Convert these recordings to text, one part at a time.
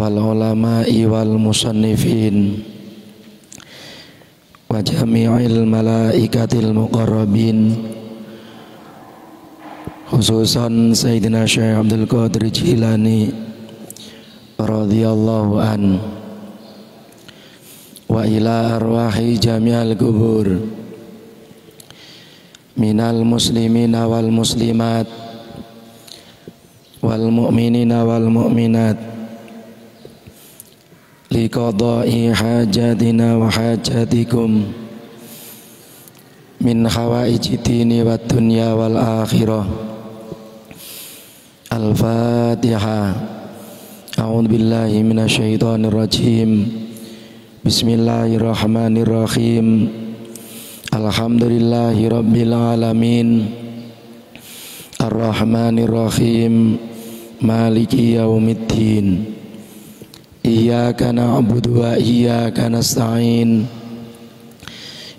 wal ulama'i wal musannifin wa jami'il malaikatil muqarrabin, khususan Sayyidina Syekh Abdul Qadir Jilani radhiyallahu an, wa ila arwahi jami'al kubur minal muslimina wal muslimat wal mu'minina wal mu'minat liqada'i hajatina wa hajatikum min hawaiji dini wad dunya wal akhirah. Al-Fatihah. A'udzu billahi minasyaitonir rajim. Bismillahirrahmanirrahim. Alhamdulillahi rabbil alamin. Ar-Rahmanir-Rahim. Maliki yaumiddin. Iyyaka na'budu wa iyyaka nasta'in.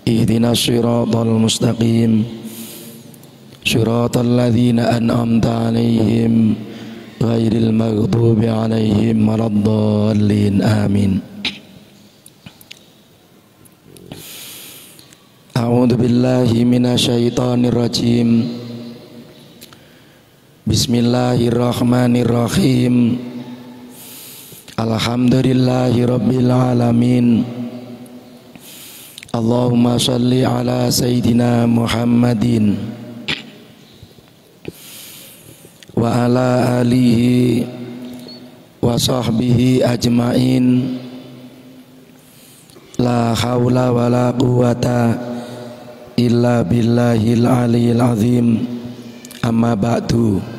Ihdinas siratal mustaqim. Siratal ladzina an'amta 'alaihim ghairil maghdubi 'alaihim waladdallin. Amin. A'udzu billahi minasyaitonir rajim. Bismillahirrahmanirrahim. Alhamdulillahi rabbil alamin. Allahumma shalli ala Sayyidina Muhammadin wa ala alihi wa sahbihi ajmain. La haula wa la quwata illa billahil aliyil azim. Amma ba'du.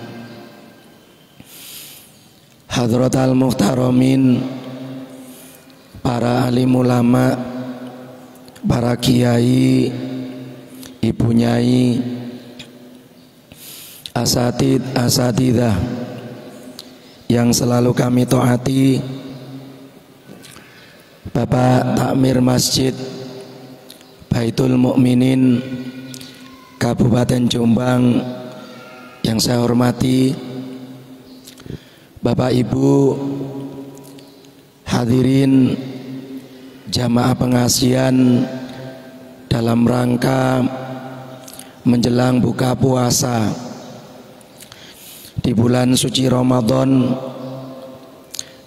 Hadratal muhtaramin, para alim ulama, para kiai, ibu nyai, asatidah yang selalu kami taati, Bapak Takmir Masjid Baitul Mukminin Kabupaten Jombang yang saya hormati, Bapak Ibu hadirin jamaah pengajian dalam rangka menjelang buka puasa di bulan suci Ramadan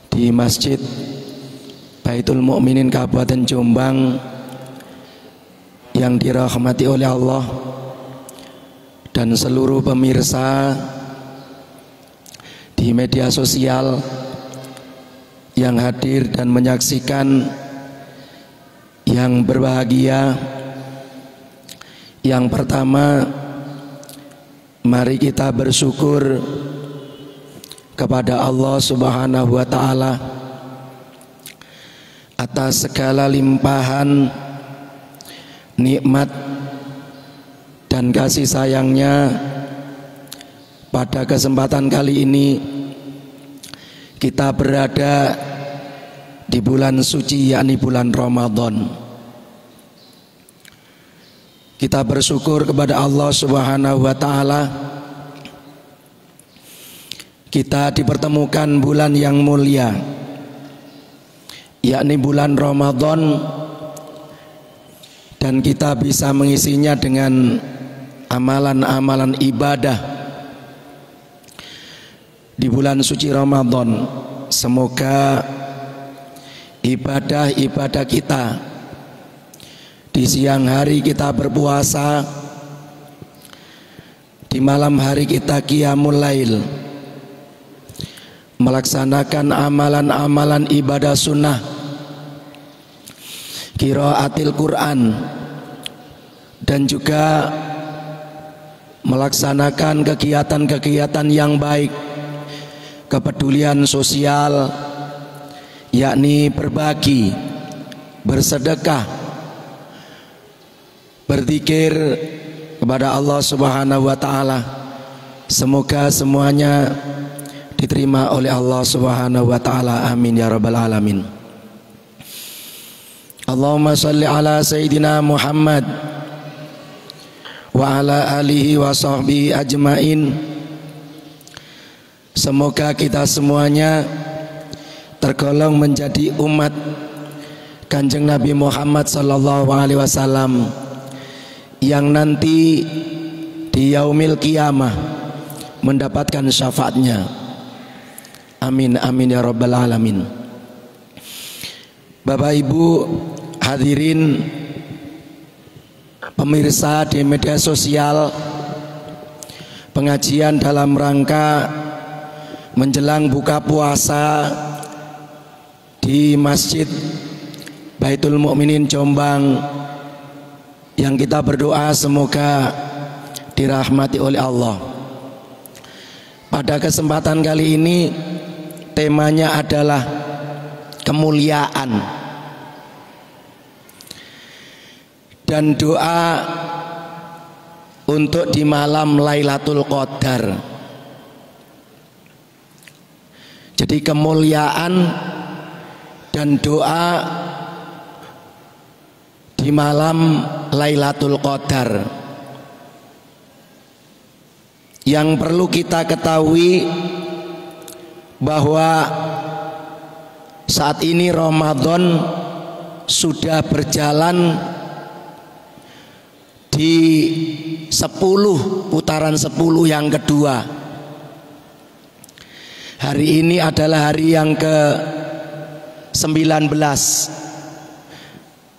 di Masjid Baitul Mukminin Kabupaten Jombang yang dirahmati oleh Allah dan seluruh pemirsa di media sosial yang hadir dan menyaksikan. Yang berbahagia, yang pertama, mari kita bersyukur kepada Allah Subhanahu wa ta'ala atas segala limpahan nikmat dan kasih sayangnya. Pada kesempatan kali ini kita berada di bulan suci, yakni bulan Ramadan. Kita bersyukur kepada Allah Subhanahu wa ta'ala, kita dipertemukan bulan yang mulia, yakni bulan Ramadan, dan kita bisa mengisinya dengan amalan-amalan ibadah di bulan suci Ramadan. Semoga ibadah-ibadah kita di siang hari kita berpuasa, di malam hari kita qiyamul lail, melaksanakan amalan-amalan ibadah sunnah, qiraatil Quran, dan juga melaksanakan kegiatan-kegiatan yang baik, kepedulian sosial, yakni berbagi bersedekah, berzikir kepada Allah Subhanahu wa taala. Semoga semuanya diterima oleh Allah Subhanahu wa taala. Amin ya rabbal alamin. Allahumma shalli ala sayyidina Muhammad wa ala alihi wa sahbihi ajmain. Semoga kita semuanya tergolong menjadi umat Kanjeng Nabi Muhammad sallallahu alaihi wasallam yang nanti di yaumil qiyamah mendapatkan syafaatnya. Amin amin ya rabbal alamin. Bapak Ibu hadirin pemirsa di media sosial, pengajian dalam rangka menjelang buka puasa di Masjid Baitul Mukminin Jombang, yang kita berdoa semoga dirahmati oleh Allah. Pada kesempatan kali ini temanya adalah kemuliaan dan doa untuk di malam Lailatul Qadar. Jadi kemuliaan dan doa di malam Lailatul Qadar. Yang perlu kita ketahui bahwa saat ini Ramadan sudah berjalan di 10 putaran 10 yang kedua. Hari ini adalah hari yang ke-19.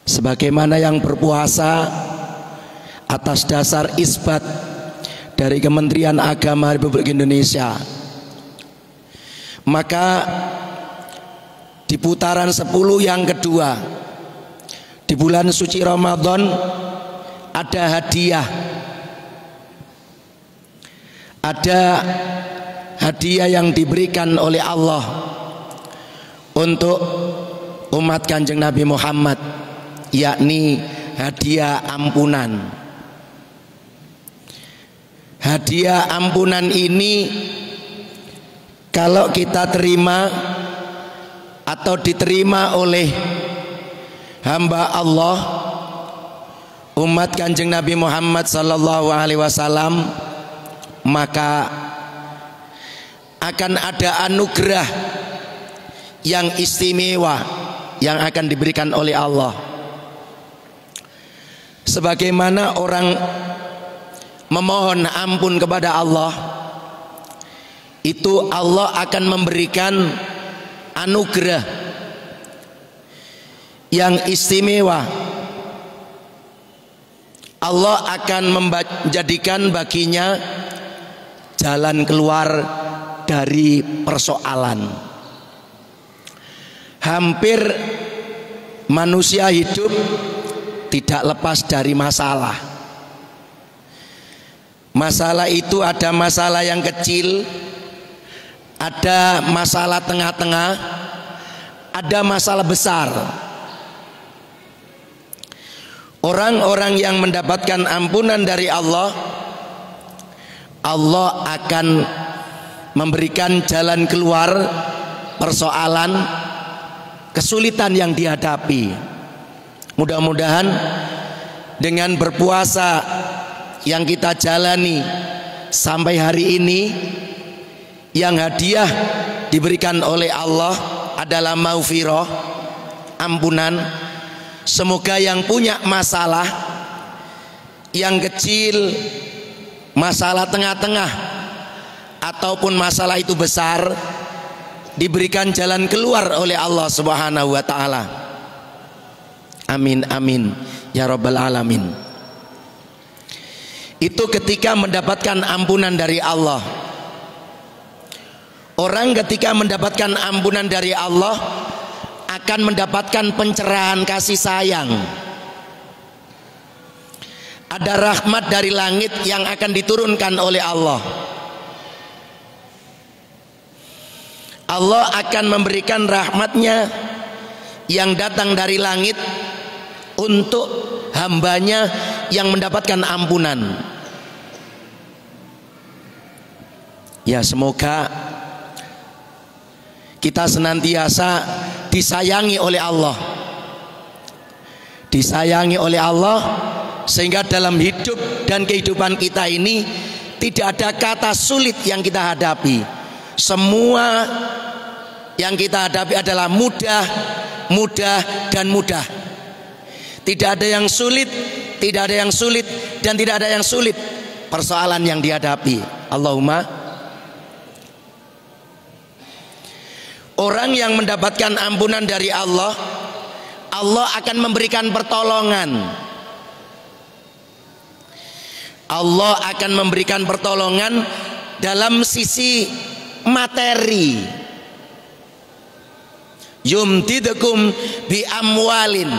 Sebagaimana yang berpuasa atas dasar isbat dari Kementerian Agama Republik Indonesia, maka di putaran 10 yang kedua di bulan suci Ramadan ada hadiah. Ada hadiah yang diberikan oleh Allah untuk umat Kanjeng Nabi Muhammad, yakni hadiah ampunan. Hadiah ampunan ini kalau kita terima atau diterima oleh hamba Allah umat Kanjeng Nabi Muhammad sallallahu alaihi wasallam, maka akan ada anugerah yang istimewa yang akan diberikan oleh Allah. Sebagaimana orang memohon ampun kepada Allah, itu Allah akan memberikan anugerah yang istimewa. Allah akan menjadikan baginya jalan keluar dari persoalan. Hampir manusia hidup tidak lepas dari masalah. Masalah itu ada masalah yang kecil, ada masalah tengah-tengah, ada masalah besar. Orang-orang yang mendapatkan ampunan dari Allah, Allah akan memberikan jalan keluar persoalan kesulitan yang dihadapi. Mudah-mudahan dengan berpuasa yang kita jalani sampai hari ini, yang hadiah diberikan oleh Allah adalah maghfirah, ampunan. Semoga yang punya masalah yang kecil, masalah tengah-tengah ataupun masalah itu besar, diberikan jalan keluar oleh Allah Subhanahu wa taala. Amin amin ya rabbal alamin. Itu ketika mendapatkan ampunan dari Allah. Orang ketika mendapatkan ampunan dari Allah akan mendapatkan pencerahan kasih sayang. Ada rahmat dari langit yang akan diturunkan oleh Allah. Allah akan memberikan rahmatnya yang datang dari langit untuk hambanya yang mendapatkan ampunan. Ya, semoga kita senantiasa disayangi oleh Allah, disayangi oleh Allah, sehingga dalam hidup dan kehidupan kita ini tidak ada kata sulit yang kita hadapi. Semua yang kita hadapi adalah mudah, mudah, dan mudah. Tidak ada yang sulit, tidak ada yang sulit, dan tidak ada yang sulit persoalan yang dihadapi. Allahumma. Orang yang mendapatkan ampunan dari Allah, Allah akan memberikan pertolongan. Allah akan memberikan pertolongan dalam sisi materi. Yumdidukum bi amwalin.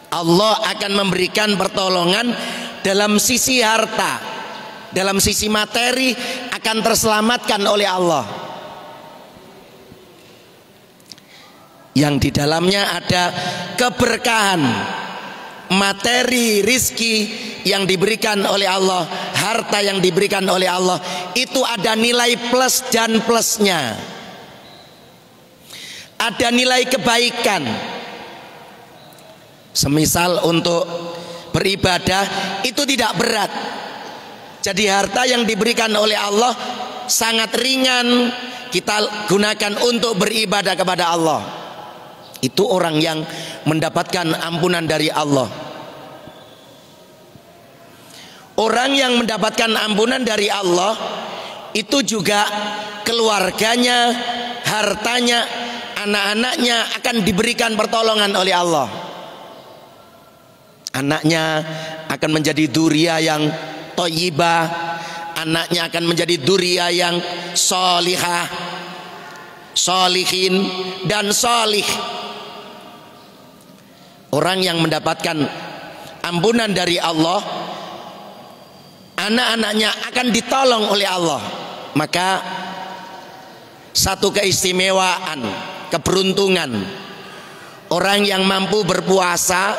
Allah akan memberikan pertolongan dalam sisi harta, dalam sisi materi akan terselamatkan oleh Allah. Yang di dalamnya ada keberkahan, materi, rizki yang diberikan oleh Allah, harta yang diberikan oleh Allah, itu ada nilai plus dan plusnya. Ada nilai kebaikan. Semisal untuk beribadah itu tidak berat. Jadi harta yang diberikan oleh Allah sangat ringan, kita gunakan untuk beribadah kepada Allah. Itu orang yang mendapatkan ampunan dari Allah. Orang yang mendapatkan ampunan dari Allah itu juga keluarganya, hartanya, anak-anaknya akan diberikan pertolongan oleh Allah. Anaknya akan menjadi dzurriyyah yang thayyibah, anaknya akan menjadi dzurriyyah yang sholihah, sholihin, dan sholih. Orang yang mendapatkan ampunan dari Allah, anak-anaknya akan ditolong oleh Allah. Maka satu keistimewaan, keberuntungan orang yang mampu berpuasa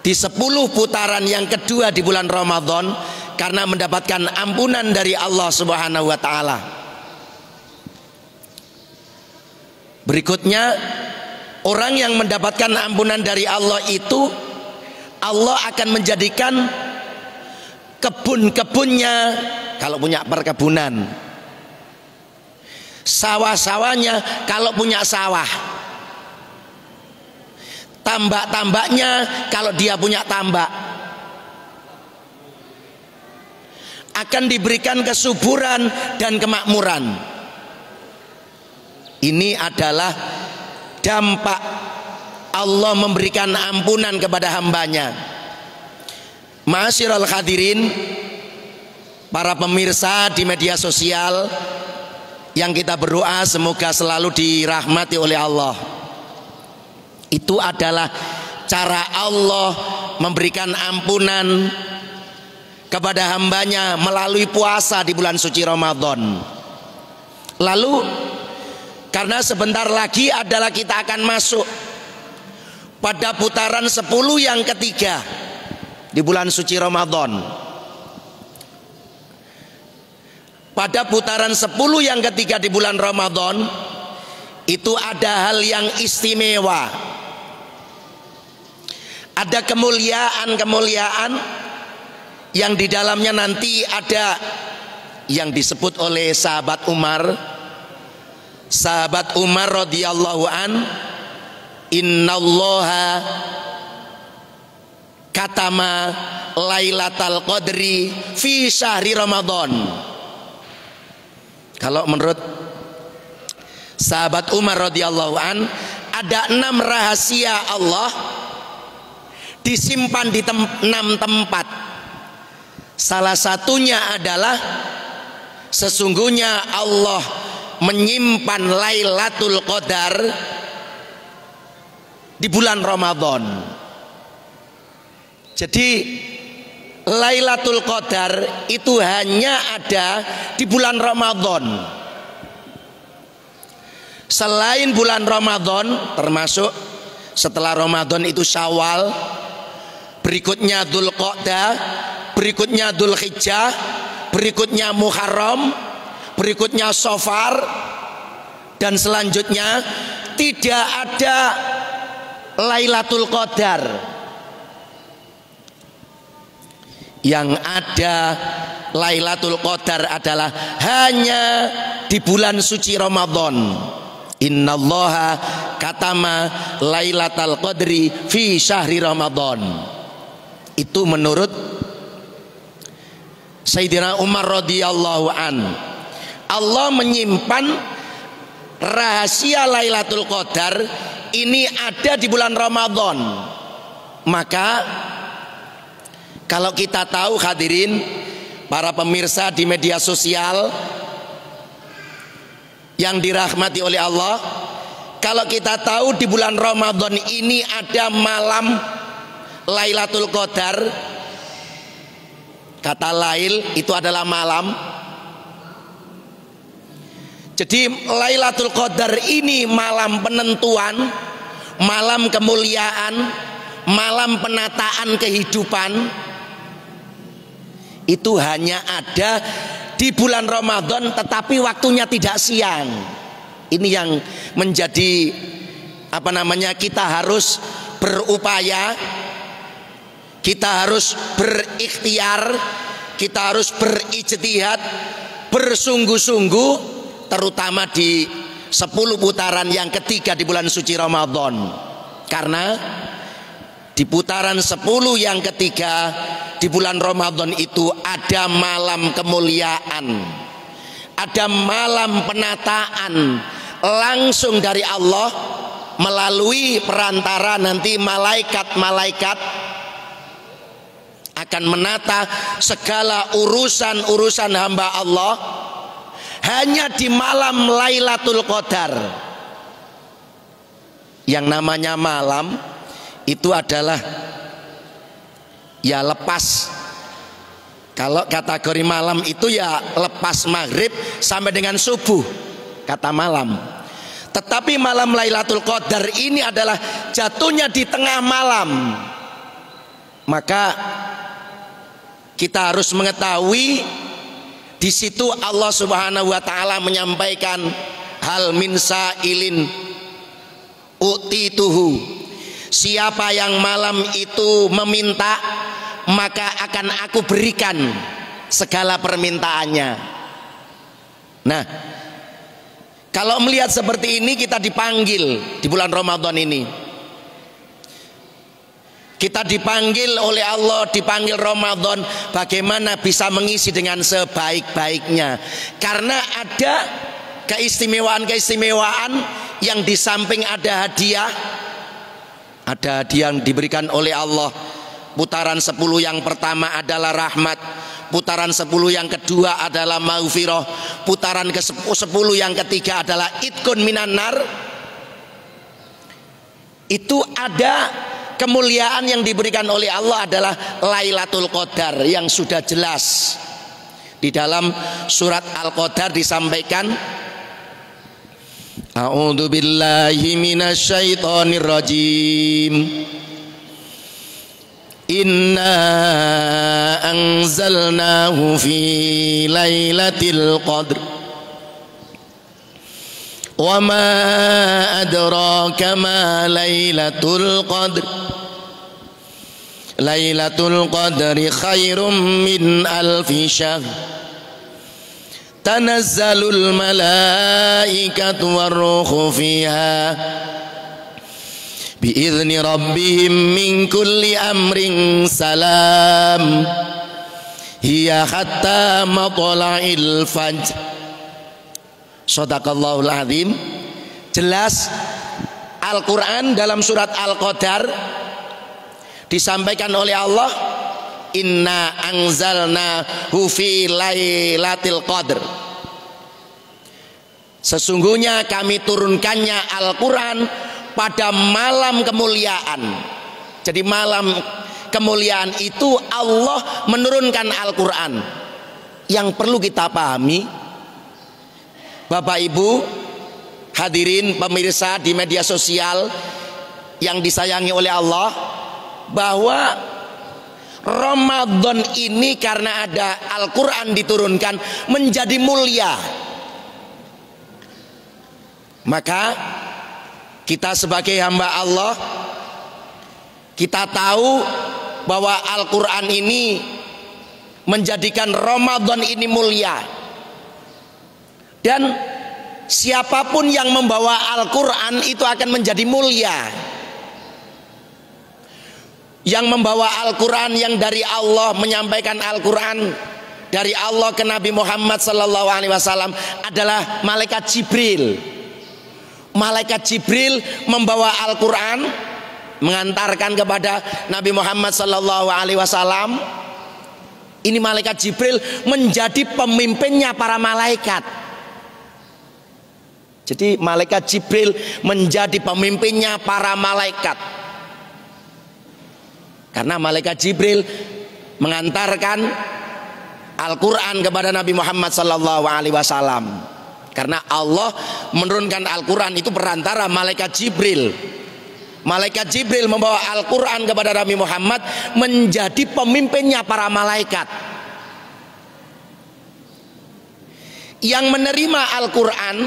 di 10 putaran yang kedua di bulan Ramadan karena mendapatkan ampunan dari Allah Subhanahu wa taala. Berikutnya, orang yang mendapatkan ampunan dari Allah itu, Allah akan menjadikan kebun-kebunnya, kalau punya perkebunan, sawah-sawahnya kalau punya sawah, tambak-tambaknya kalau dia punya tambak, akan diberikan kesuburan dan kemakmuran. Ini adalah dampak Allah memberikan ampunan kepada hambanya. Ma'asyiral hadirin, para pemirsa di media sosial yang kita berdoa semoga selalu dirahmati oleh Allah. Itu adalah cara Allah memberikan ampunan kepada hambanya melalui puasa di bulan suci Ramadan. Lalu karena sebentar lagi adalah kita akan masuk pada putaran 10 yang ketiga di bulan suci Ramadan. Pada putaran 10 yang ketiga di bulan Ramadan itu ada hal yang istimewa. Ada kemuliaan-kemuliaan yang di dalamnya nanti ada yang disebut oleh sahabat Umar. Sahabat Umar radhiyallahu an, innallaha katama lailatal qadri fi syahri Ramadan. Kalau menurut sahabat Umar radhiyallahu an, ada 6 rahasia Allah disimpan di 6 tempat. Salah satunya adalah sesungguhnya Allah menyimpan Lailatul Qadar di bulan Ramadan. Jadi Lailatul Qadar itu hanya ada di bulan Ramadan. Selain bulan Ramadan, termasuk Setelah Ramadan itu Syawal, berikutnya Dzulqa'dah, berikutnya Dzulhijjah, berikutnya Muharram, berikutnya Safar, dan selanjutnya tidak ada Lailatul Qadar. Yang ada Lailatul Qadar adalah hanya di bulan suci Ramadan. Innallaha katama Lailatul Qadri fi syahri Ramadan. Itu menurut Sayyidina Umar radhiyallahu an. Allah menyimpan rahasia Lailatul Qadar ini ada di bulan Ramadan. Maka kalau kita tahu, hadirin para pemirsa di media sosial yang dirahmati oleh Allah, kalau kita tahu di bulan Ramadan ini ada malam Lailatul Qadar, kata lail itu adalah malam. Jadi Lailatul Qadar ini malam penentuan, malam kemuliaan, malam penataan kehidupan. Itu hanya ada di bulan Ramadan, tetapi waktunya tidak siang. Ini yang menjadi kita harus berupaya, kita harus berikhtiar, kita harus berijtihad, bersungguh-sungguh, terutama di 10 putaran yang ketiga di bulan suci Ramadan. Karena di putaran 10 yang ketiga di bulan Ramadan itu ada malam kemuliaan, ada malam penataan langsung dari Allah melalui perantara nanti malaikat-malaikat akan menata segala urusan-urusan hamba Allah hanya di malam Lailatul Qadar. Yang namanya malam itu adalah ya lepas. Kalau kategori malam itu ya lepas maghrib sampai dengan subuh, kata malam. Tetapi malam Lailatul Qadar ini adalah jatuhnya di tengah malam. Maka kita harus mengetahui di situ Allah Subhanahu wa taala menyampaikan hal min sa'ilin utituhu. Siapa yang malam itu meminta, maka akan aku berikan segala permintaannya. Nah, kalau melihat seperti ini, kita dipanggil di bulan Ramadan ini. Kita dipanggil oleh Allah, dipanggil Ramadan, bagaimana bisa mengisi dengan sebaik-baiknya. Karena ada keistimewaan-keistimewaan yang di samping ada hadiah yang diberikan oleh Allah. Putaran 10 yang pertama adalah rahmat, putaran 10 yang kedua adalah maghfirah, putaran ke-10 yang ketiga adalah itqun minan nar. Itu ada kemuliaan yang diberikan oleh Allah adalah Lailatul Qadar yang sudah jelas di dalam surat Al-Qadar disampaikan, a'udzu billahi minasyaitonir rajim. Inna anzalnahu fi lailatul qadr wa ma adraka ma lailatul qadr. Lailatul qadri khairum min alfi syahr. Tanazzalul malaikatu warruhu fiha biizni rabbihim min kulli amrin salam. Hiya hatta matla'il fajr. Shadaqallahul azim. Jelas Al-Quran dalam surat Al-Qadar disampaikan oleh Allah, inna anzalnahu fi lailatul qadr. Sesungguhnya kami turunkannya Al-Quran pada malam kemuliaan. Jadi malam kemuliaan itu Allah menurunkan Al-Quran. Yang perlu kita pahami, Bapak Ibu hadirin pemirsa di media sosial, yang disayangi oleh Allah, bahwa Ramadan ini karena ada Al-Quran diturunkan menjadi mulia. Maka kita sebagai hamba Allah, kita tahu bahwa Al-Quran ini menjadikan Ramadan ini mulia. Dan siapapun yang membawa Al-Quran itu akan menjadi mulia. Yang membawa Al-Quran, yang dari Allah menyampaikan Al-Quran dari Allah ke Nabi Muhammad SAW adalah malaikat Jibril. Malaikat Jibril membawa Al-Quran, mengantarkan kepada Nabi Muhammad SAW. Ini malaikat Jibril menjadi pemimpinnya para malaikat. Jadi malaikat Jibril menjadi pemimpinnya para malaikat. Karena malaikat Jibril mengantarkan Al-Quran kepada Nabi Muhammad SAW. Karena Allah menurunkan Al-Quran itu perantara malaikat Jibril. Malaikat Jibril membawa Al-Quran kepada Nabi Muhammad menjadi pemimpinnya para malaikat. Yang menerima Al-Quran,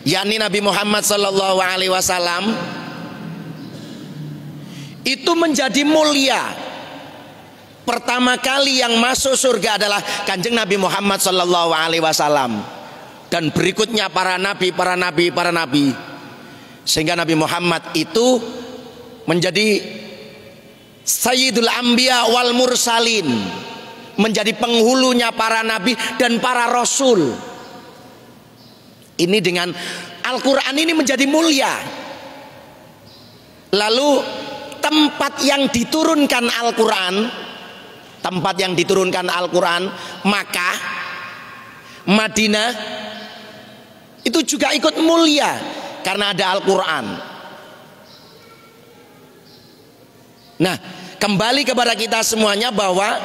yakni Nabi Muhammad SAW, itu menjadi mulia. Pertama kali yang masuk surga adalah Kanjeng Nabi Muhammad SAW, dan berikutnya para nabi. Sehingga Nabi Muhammad itu menjadi Sayyidul Anbiya wal Mursalin, menjadi penghulunya para nabi dan para rasul. Ini dengan Al-Quran ini menjadi mulia. Lalu tempat yang diturunkan Al-Quran, Makkah, Madinah, itu juga ikut mulia karena ada Al-Quran. Nah, kembali kepada kita semuanya bahwa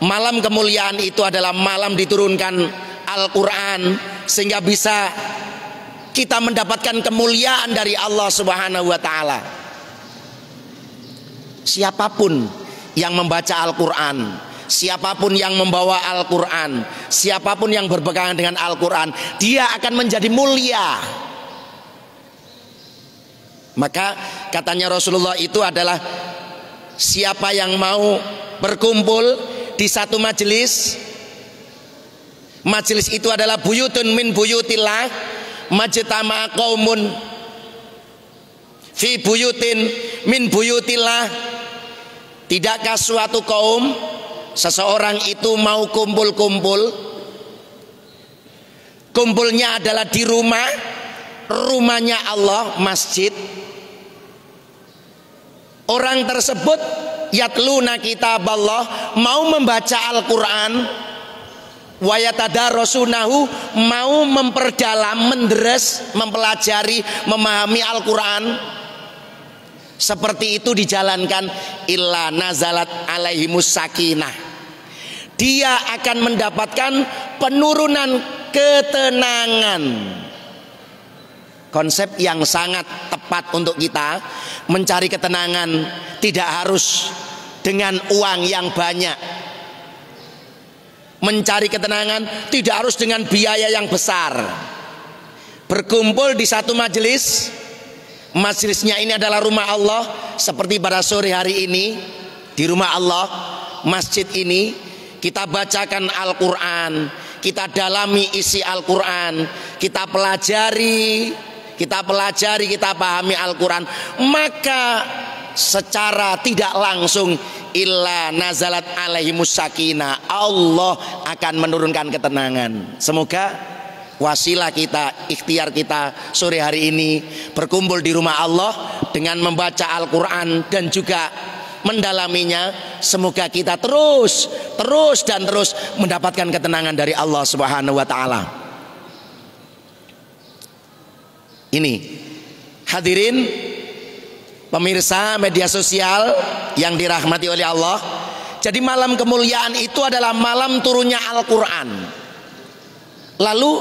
malam kemuliaan itu adalah malam diturunkan Al-Quran, sehingga bisa kita mendapatkan kemuliaan dari Allah Subhanahu wa Ta'ala. Siapapun yang membaca Al-Quran, siapapun yang membawa Al-Quran, siapapun yang berpegangan dengan Al-Quran, dia akan menjadi mulia. Maka katanya Rasulullah itu adalah siapa yang mau berkumpul di satu majelis, majelis itu adalah buyutun min buyutillah, majtama qaumun fi buyutin min buyutillah. Tidakkah suatu kaum, seseorang itu mau kumpul-kumpul, kumpulnya adalah di rumahnya Allah, masjid. Orang tersebut yatluna kitaballah, mau membaca Al-Quran, wa yatadarasunahu, mau memperdalam, menderes, mempelajari, memahami Al-Quran. Seperti itu dijalankan, illa nazalat alaihimus sakinah, dia akan mendapatkan penurunan ketenangan. Konsep yang sangat tepat untuk kita mencari ketenangan. Tidak harus dengan uang yang banyak. Mencari ketenangan tidak harus dengan biaya yang besar. Berkumpul di satu majelis, majelisnya ini adalah rumah Allah, seperti pada sore hari ini di rumah Allah, masjid ini, kita bacakan Al-Quran, kita dalami isi Al-Quran, kita pelajari, kita pahami Al-Quran, maka secara tidak langsung illa nazalat alaihimus sakinah, Allah akan menurunkan ketenangan. Semoga wasilah kita, ikhtiar kita sore hari ini berkumpul di rumah Allah dengan membaca Al-Quran dan juga mendalaminya. Semoga kita terus mendapatkan ketenangan dari Allah Subhanahu wa Ta'ala. Ini hadirin pemirsa media sosial yang dirahmati oleh Allah. Jadi malam kemuliaan itu adalah malam turunnya Al-Quran. Lalu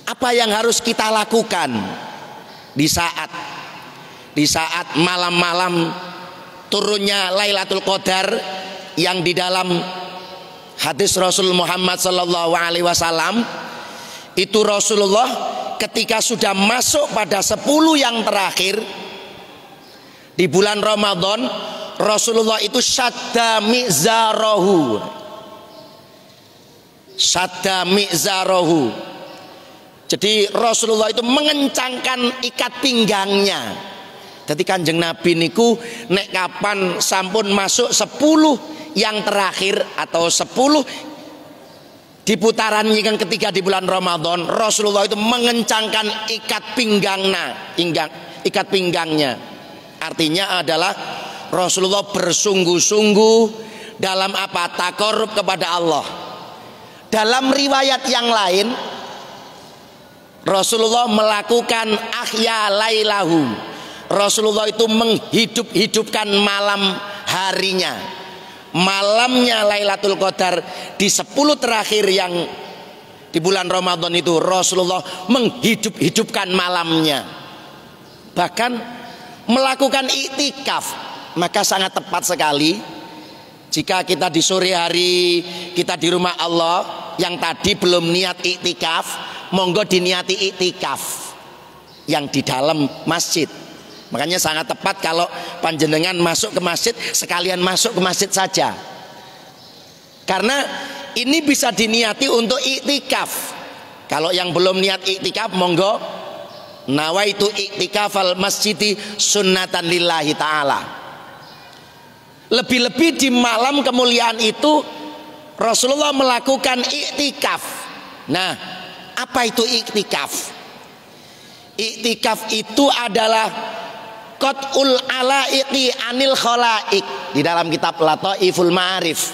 apa yang harus kita lakukan di saat di saat malam-malam turunnya Lailatul Qadar, yang di dalam hadis Rasul Muhammad sallallahu alaihi wasallam itu Rasulullah ketika sudah masuk pada 10 yang terakhir di bulan Ramadan, Rasulullah itu syadda mi'zarahu. Syadda mi'zarahu. Jadi Rasulullah itu mengencangkan ikat pinggangnya. Jadi Kanjeng Nabi niku nek kapan sampun masuk 10 yang terakhir atau 10 di putaran yang ketiga di bulan Ramadan, Rasulullah itu mengencangkan ikat pinggangnya. Artinya adalah Rasulullah bersungguh-sungguh dalam apa? Taqarrub kepada Allah. Dalam riwayat yang lain Rasulullah melakukan ahya lailahu. Rasulullah itu menghidup-hidupkan malam harinya. Malamnya Lailatul Qadar di 10 terakhir yang di bulan Ramadan itu Rasulullah menghidup-hidupkan malamnya. Bahkan melakukan iktikaf. Maka sangat tepat sekali jika kita di sore hari kita di rumah Allah, yang tadi belum niat iktikaf, monggo diniati iktikaf yang di dalam masjid. Makanya sangat tepat kalau panjenengan masuk ke masjid, sekalian masuk ke masjid saja, karena ini bisa diniati untuk iktikaf. Kalau yang belum niat iktikaf, monggo nawaitu iktikafal masjidi sunnatan lillahi ta'ala. Lebih-lebih di malam kemuliaan itu Rasulullah melakukan iktikaf. Nah, apa itu iktikaf? Iktikaf itu adalah qat'ul alaiqi anil khalaik. Di dalam kitab Lataiful Ma'arif,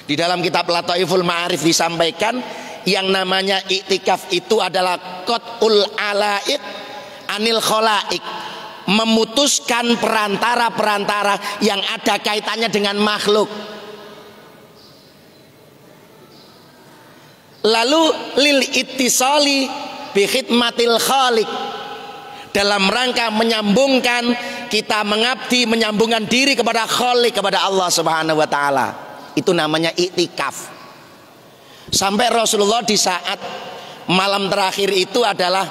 di dalam kitab Lataiful Ma'arif disampaikan yang namanya iktikaf itu adalah qat'ul alaiq anil khalaik, memutuskan perantara-perantara yang ada kaitannya dengan makhluk. Lalu lil ittisali bi khidmatil khaliq, dalam rangka menyambungkan kita mengabdi, menyambungkan diri kepada Khaliq, kepada Allah Subhanahu wa taala. Itu namanya iktikaf. Sampai Rasulullah di saat malam terakhir itu adalah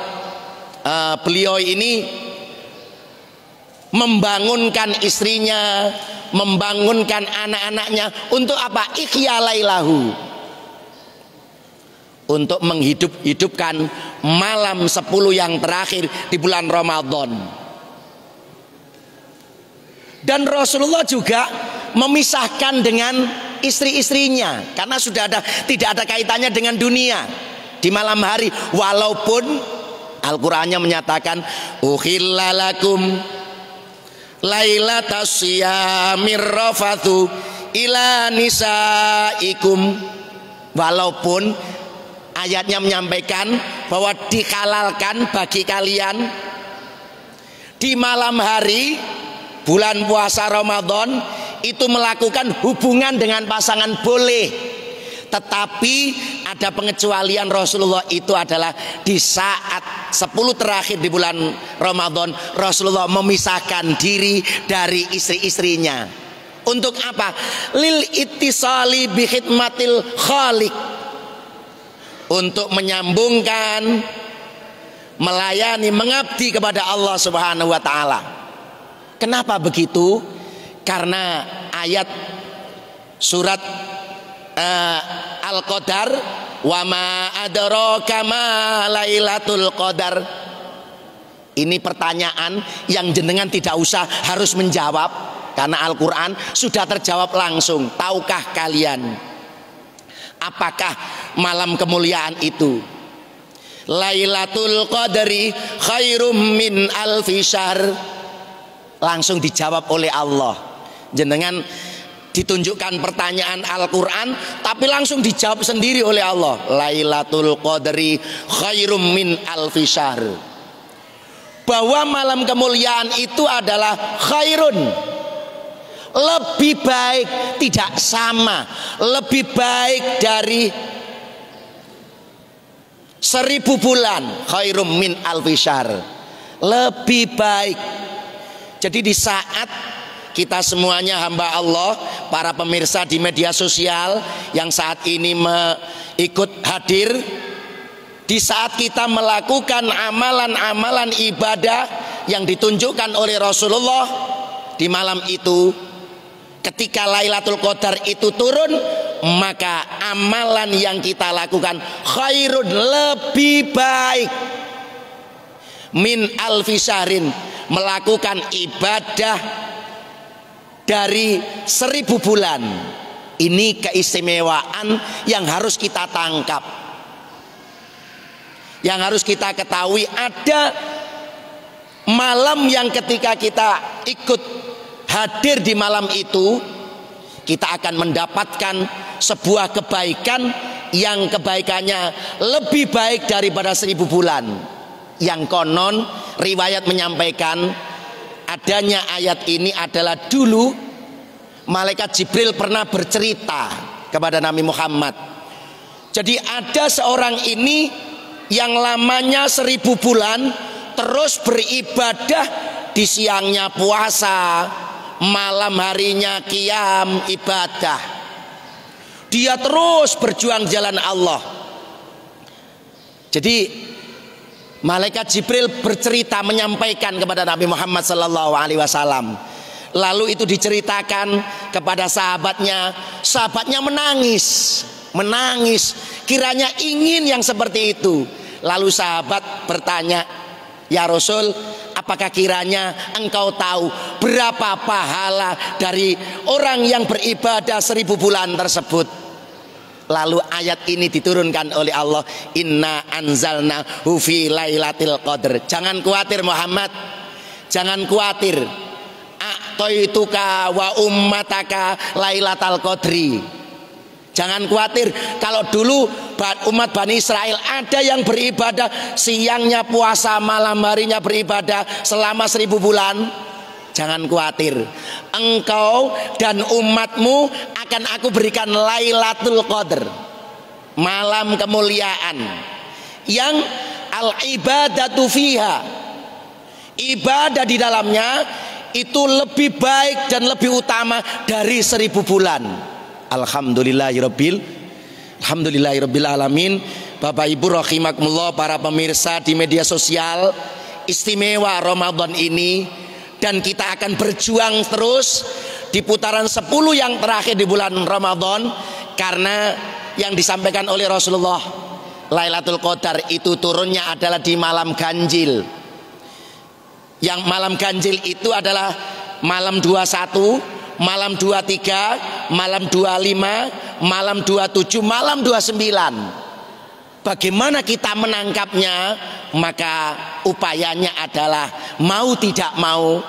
beliau ini membangunkan istrinya, membangunkan anak-anaknya untuk apa? Ihya lailahu, untuk menghidup-hidupkan malam 10 yang terakhir di bulan Ramadan. Dan Rasulullah juga memisahkan dengan istri-istrinya, karena sudah tidak ada kaitannya dengan dunia di malam hari. Walaupun Al-Qur'annya menyatakan uhilla lakum lailatas siyamir rafathu ila nisaikum, walaupun ayatnya menyampaikan bahwa dihalalkan bagi kalian di malam hari bulan puasa Ramadan itu melakukan hubungan dengan pasangan boleh, tetapi ada pengecualian. Rasulullah itu adalah di saat 10 terakhir di bulan Ramadan Rasulullah memisahkan diri dari istri-istrinya. Untuk apa? Lil ittisali bi khidmatil khaliq, untuk menyambungkan, melayani, mengabdi kepada Allah Subhanahu wa taala. Kenapa begitu? Karena ayat surat Al-Qadar, wa ma adraka ma lailatul qadar. Ini pertanyaan yang jenengan tidak usah harus menjawab, karena Al-Qur'an sudah terjawab langsung. Tahukah kalian apakah malam kemuliaan itu? Lailatul Qadri khairum min alfi syahr. Langsung dijawab oleh Allah. Jenengan ditunjukkan pertanyaan Al-Qur'an tapi langsung dijawab sendiri oleh Allah. Lailatul Qadri khairum min alfi syahr. Bahwa malam kemuliaan itu adalah khairun, lebih baik, tidak sama, lebih baik dari 1000 bulan. Khairum min alfi syahr, lebih baik. Jadi di saat kita semuanya hamba Allah, para pemirsa di media sosial yang saat ini ikut hadir, di saat kita melakukan amalan-amalan ibadah yang ditunjukkan oleh Rasulullah di malam itu, ketika Lailatul Qadar itu turun, maka amalan yang kita lakukan khairun, lebih baik min alfi syahrin, melakukan ibadah dari 1000 bulan. Ini keistimewaan yang harus kita tangkap, yang harus kita ketahui. Ada malam yang ketika kita ikut hadir di malam itu, kita akan mendapatkan sebuah kebaikan yang kebaikannya lebih baik daripada 1000 bulan. Yang konon riwayat menyampaikan adanya ayat ini adalah dulu malaikat Jibril pernah bercerita kepada Nabi Muhammad. Jadi ada seorang ini yang lamanya 1000 bulan terus beribadah, di siangnya puasa, malam harinya qiyam ibadah. Dia terus berjuang jalan Allah. Jadi malaikat Jibril bercerita, menyampaikan kepada Nabi Muhammad SAW. Lalu itu diceritakan kepada sahabatnya. Sahabatnya menangis, kiranya ingin yang seperti itu. Lalu sahabat bertanya, ya Rasul, apakah kiranya engkau tahu berapa pahala dari orang yang beribadah 1000 bulan tersebut? Lalu ayat ini diturunkan oleh Allah, inna anzalnahu fi lailatul qadr. Jangan khawatir Muhammad, jangan khawatir. A'taituka wa ummataka lailatul qadri. Jangan khawatir. Kalau dulu umat Bani Israel ada yang beribadah siangnya puasa, malam harinya beribadah selama 1000 bulan, jangan khawatir. Engkau dan umatmu akan aku berikan Lailatul Qadar, malam kemuliaan yang al-ibadatu fiha, ibadah di dalamnya itu lebih baik dan lebih utama dari 1000 bulan. Alhamdulillahirabbil alamin. Bapak Ibu rahimakumullah, para pemirsa di media sosial, istimewa Ramadan ini, dan kita akan berjuang terus di putaran 10 yang terakhir di bulan Ramadan, karena yang disampaikan oleh Rasulullah, Lailatul Qadar itu turunnya adalah di malam ganjil. Yang malam ganjil itu adalah malam 21, malam 23, malam 25, malam 27, malam 29. Bagaimana kita menangkapnya? Maka upayanya adalah mau tidak mau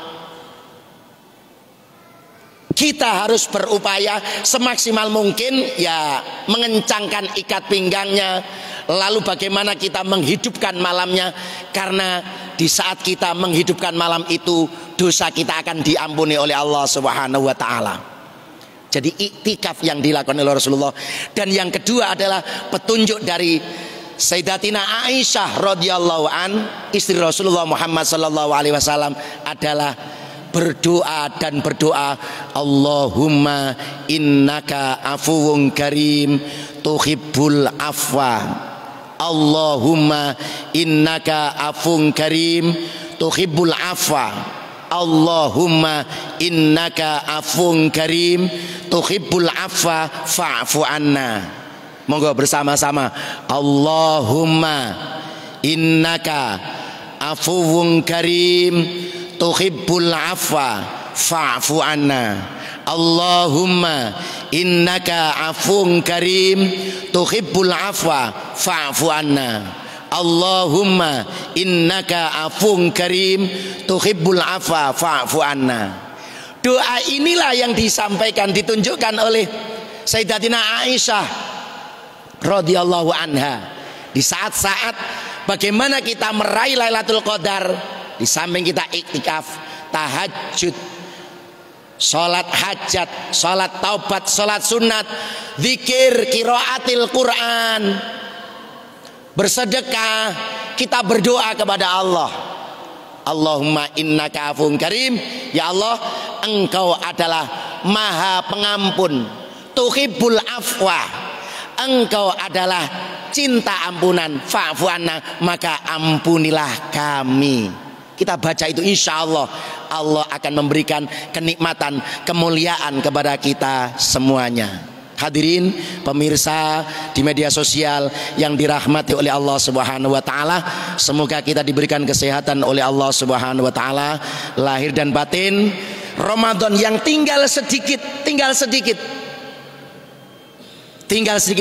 kita harus berupaya semaksimal mungkin ya mengencangkan ikat pinggangnya. Lalu bagaimana kita menghidupkan malamnya, karena di saat kita menghidupkan malam itu dosa kita akan diampuni oleh Allah Subhanahu wa taala. Jadi iktikaf yang dilakukan oleh Rasulullah. Dan yang kedua adalah petunjuk dari Sayyidatina Aisyah radhiyallahu an, istri Rasulullah Muhammad sallallahu alaihi wasallam, adalah berdoa dan berdoa, Allahumma innaka afuwun karim tuhibbul afwa. Allahumma innaka afuwun karim tuhibbul afwa. Allahumma innaka afuwun karim tuhibbul afwa fa'fu anna. Monggo bersama-sama, Allahumma innaka afuwun karim tuhibbul afwa fa'fu anna. Allahumma innaka afuwun karim tuhibbul afwa fa'fu anna. Allahumma innaka afuwun karim tuhibbul afwa fa'fu anna. Doa inilah yang disampaikan, ditunjukkan oleh Sayyidatina Aisyah radhiyallahu anha di saat-saat bagaimana kita meraih Lailatul Qadar. Di samping kita iktikaf, tahajud, sholat hajat, sholat taubat, sholat sunat, zikir, qiraatil Quran, bersedekah, kita berdoa kepada Allah. Allahumma innaka afuwun karim. Ya Allah, Engkau adalah Maha Pengampun, tuhibbul afwa, Engkau adalah cinta ampunan, fa'fu anna, maka ampunilah kami. Kita baca itu, insya Allah Allah akan memberikan kenikmatan, kemuliaan kepada kita semuanya. Hadirin pemirsa di media sosial yang dirahmati oleh Allah Subhanahu wa taala, semoga kita diberikan kesehatan oleh Allah Subhanahu wa taala lahir dan batin. Ramadan yang tinggal sedikit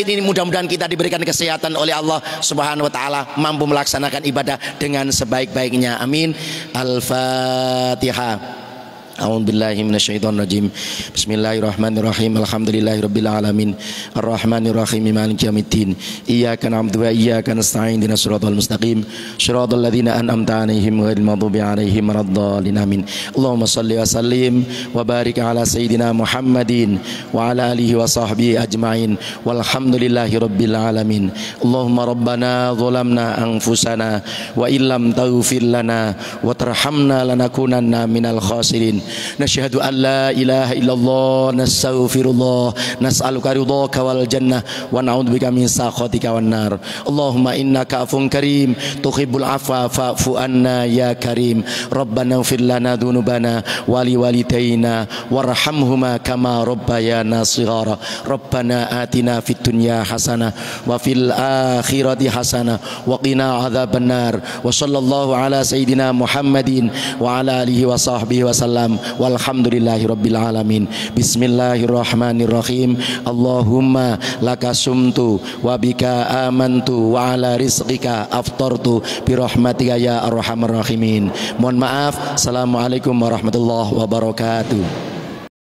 ini, mudah-mudahan kita diberikan kesehatan oleh Allah Subhanahu wa taala, mampu melaksanakan ibadah dengan sebaik-baiknya. Amin. Al-Fatihah. A'udzubillahi minasyaitonirrajim. Bismillahirrahmanirrahim. Alhamdulillahirabbil alamin. Arrahmanirrahim. Maliki yaumiddin. Iyyaka na'budu wa iyyaka nasta'in. Ihdinas siratal mustaqim. Shiratal ladzina an'amta 'alaihim ghairil maghdubi 'alaihim waladdallin. Amin. Allahumma shalli wa sallim wa barik ala sayyidina Muhammadin wa ala alihi wa sahbihi ajmain. Walhamdulillahirabbil alamin. Allahumma rabbana zalamna anfusana wa illam taghfir lana wa tarhamna lanakunanna minal khasirin. Nasyhadu an la ilaha illallah, nastaghfirullah, nas'aluka ridhaka wal jannah wa na'udzubika min sakhatika wan nar. Allahumma innaka afuwun karim, tuhibbul afwa fa'fu anna ya karim. Rabbana ighfir lana dzunubana wa li walidayna warhamhuma kama rabbayana shighara. Rabbana atina fid dunya hasanah wa fil akhirati hasanah wa qina adzabannar. Wa sallallahu ala sayyidina Muhammadin wa ala alihi wa sahbihi wa sallam. Walhamdulillahi rabbil alamin. Bismillahirrahmanirrahim. Allahumma laka sumtu wa bika amantu wa ala rizqika aftartu birahmatika ya arhamar rahimin. Mohon maaf. Assalamualaikum warahmatullahi wabarakatuh.